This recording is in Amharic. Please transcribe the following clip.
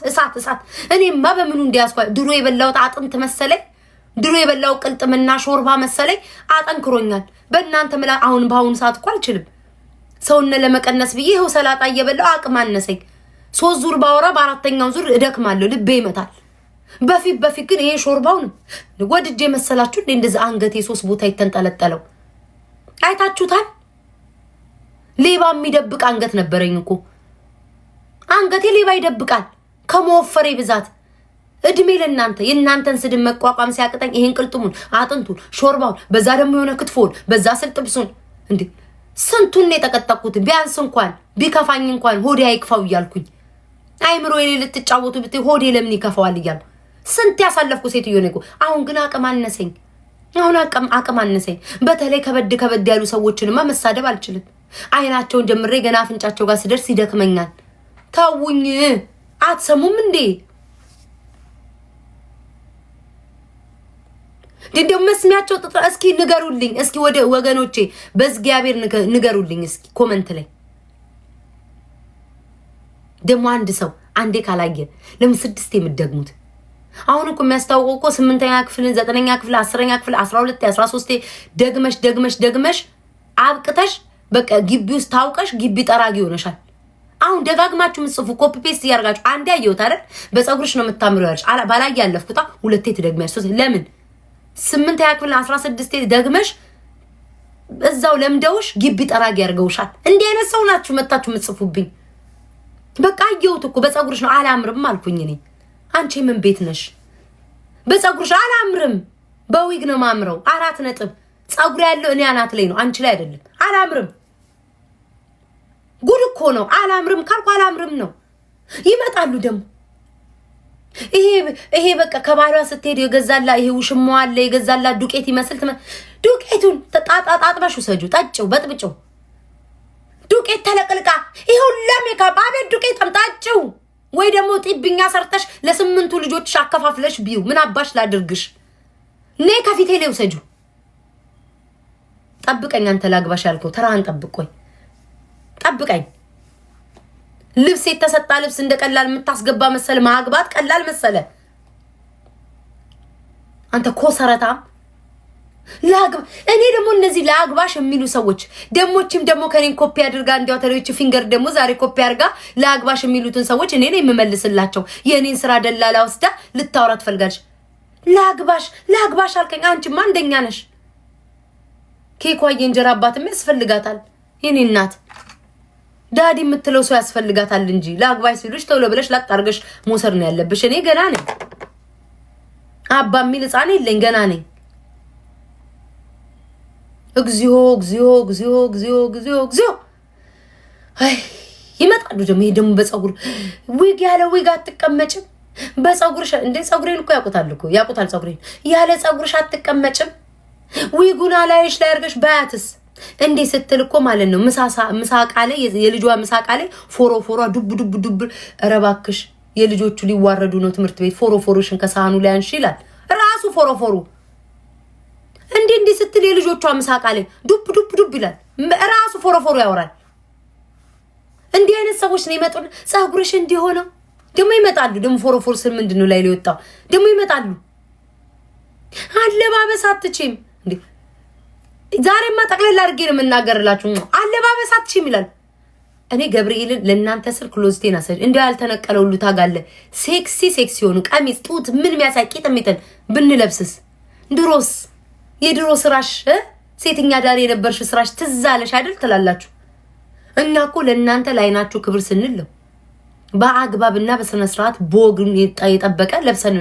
እሳት እኔማ በምኑ እንዲያስኳ ድሮ የበላውት አጥንት መሰለኝ ድሮ የበላው ቅልጥምና ሾርባ መሰለኝ አጠንክሮኛል በእናንተ ምላ አሁን በአሁን ሰዓት እኮ አልችልም ሰውነ ለመቀነስ ብዬ ይሄው ሰላጣ እየበላው አቅም አነሰኝ 3 ዙር ባወራ በአራተኛው ዙር እደክማለሁ ልቤ ይመታል በፊት ግን ይሄ ሾርባው ነው ወድጄ መሰላችሁ እንደዛ አንገቴ 3 ቦታ ይተንጠለጠለው አይታችሁታል ሌባ የሚደብቅ አንገት ነበረኝ እኮ አንገቴ ሌባ ይደብቃል ከመወፈሬ ብዛት እድሜ ለእናንተ የእናንተን ስድብ መቋቋም ሲያቅተኝ ይሄን ቅልጥሙን አጥንቱን ሾርባውን በዛ ደግሞ የሆነ ክትፎን በዛ ስልጥብሱን እንዴ ስንቱን የተቀጠቁት ቢያንስ እንኳን ቢከፋኝ እንኳን ሆዴ አይክፋው ይያልኩኝ አይምሮ የሌለ ተጫወቱ ብቴ ሆዴ ለምን ይከፋዋል ይያል ስንት ያሳለፍኩ ሴትዮ ነኝ አሁን ግን አቅም አነሰኝ አቅም አነሰኝ በተለይ ከበድ ያሉ ሰዎችንማ መሳደብ አልችልም አይናቸውን ጀምሬ ገና አፍንጫቸው ጋር ሲደርስ ይደክመኛል ታውኝ አትሰሙም እንዴ እንደው መስሚያቸው ጥጥራ እስኪ ንገሩልኝ እስኪ ወደ ወገኖቼ በእግዚአብሔር ንገሩልኝ እስኪ ኮሜንት ላይ ደሞ አንድ ሰው አንዴ ካላየ ለምን 6 የምትደግሙት አሁን እኮ የሚያስታውቀው እኮ 8ኛ ክፍል 9ኛ ክፍል 10ኛ ክፍል 12 13 ደግመሽ አብቅተሽ በቃ ግቢ ውስጥ ታውቀሽ ግቢ ጠራጊ ሆነሻል አሁን ደጋግማችሁ ምጽፉ ኮፒ ፔስት ያርጋችሁ አንዴ አየሁት አይደል በፀጉርሽ ነው የምታምረው ያልሽ ባላይ ያለፍኩታ ሁለቴ ትደግሚያለሽ ለምን 8ኛ ክፍል 16 ደግመሽ እዛው ለምደውሽ ግቢ ጠራጊ ያርገውሻል እንዴ አይነት ሰው ናችሁ መጣችሁ ምጽፉብኝ በቃ አየሁት እኮ በፀጉርሽ ነው አላምርም አልኩኝ እኔ አንቺ ምን ቤት ነሽ በፀጉርሽ አላምርም በዊግ ነው ማምረው 4 ነጥብ ፀጉር ያለው እኔ አናት ላይ ነው አንቺ ላይ አይደለም አላምርም ጉድ እኮ ነው አላምርም ካልኩ አላምርም ነው ይመጣሉ ደም ይሄ በቃ ከባሏ ስትሄድ የገዛላ ይሄ ውሽሟ አለ የገዛላ ዱቄት ይመስል ዱቄቱን ተጣጣጣጥባሽ ሰጁ ጠጭው በጥብጭው ዱቄት ተለቅልቃ ይሄው ለሜካፕ አቤት ዱቄት አምጣጭው ወይ ደግሞ ጢብኛ ሰርተሽ ለስምንቱ ልጆችሽ አከፋፍለሽ ቢዩ ምን አባሽ ላድርግሽ ነይ ከፊቴ ላይ ሰጁ ጠብቀኝ አንተ ላግባሽ ያልከው ተራን ጠብቆኝ ጠብቀኝ ልብስ የተሰጣ ልብስ እንደቀላል የምታስገባ መሰለ ማግባት ቀላል መሰለ አንተ ኮሰረታ ላግባ እኔ ደግሞ እነዚህ ላግባሽ የሚሉ ሰዎች ደሞ ከኔን ኮፒ አድርጋ እንዲያው ተለይች ፊንገር ደግሞ ዛሬ ኮፒ አድርጋ ላግባሽ የሚሉትን ሰዎች እኔ ነኝ የምመልስላቸው የኔን ስራ ደላላ ወስዳ ልታወራ ትፈልጋለሽ ላግባሽ አልከኝ አንቺማ እንደኛ ነሽ ኬኳዬ እንጀራ አባትም ያስፈልጋታል የኔ እናት ዳዲ የምትለው ሰው ያስፈልጋታል እንጂ ላግባሽ ሲሉሽ ተውሎ ብለሽ ላጣርገሽ ሞሰር ነው ያለብሽ እኔ ገና ነኝ አባ ሚል ህፃን የለኝ ገና ነኝ እግዚኦ አይ ይመጣሉ ደግሞ በፀጉር ዊግ ያለ ዊግ አትቀመጭም በፀጉርሽ እንደ ፀጉሬን እኮ ያቁታል ፀጉሬን ያለ ፀጉርሽ አትቀመጭም ዊጉና ላይሽ ላይ አርገሽ ባያትስ እንዴ ስትል እኮ ማለት ነው ምሳቃለ የልጇ ምሳቃለ ፎሮፎሯ ዱብ ረባክሽ የልጆቹ ሊዋረዱ ነው ትምህርት ቤት ፎሮፎሮሽን ከሳህኑ ላይ አንሺ ይላል ራሱ ፎሮፎሩ እንዴ ስትል የልጆቿ ምሳቃለ ዱብ ይላል ራሱ ፎሮፎሩ ያወራል እንዴ አይነት ሰዎች ነው ይመጡን ፀጉርሽ እንዲሆነው ደሞ ይመጣሉ ደሞ ፎሮፎር ስር ምንድነው ላይ ሊወጣው ደሞ ይመጣሉ አለባበስ አትችም እንዴ ዛሬማ ጠቅለል አድርጌ ነው የምናገርላችሁ አለባበስ አትችም ይላል እኔ ገብርኤልን ለእናንተ ስር ክሎዝቴን አሰድ እንዴ ያልተነቀለው ሁሉ ታጋለ ሴክሲ ሆኑ ቀሚስ ጡት ምን የሚያሳቂጥ የሚተን ብንለብስስ ድሮስ የድሮ ስራሽ ሴትኛ ዳር የነበርሽ ስራሽ ትዛለሽ አይደል ትላላችሁ እኛ እኮ ለእናንተ ላይናችሁ ክብር ስንል በአግባብና በስነ ስርዓት ቦግን የጠበቀ ለብሰን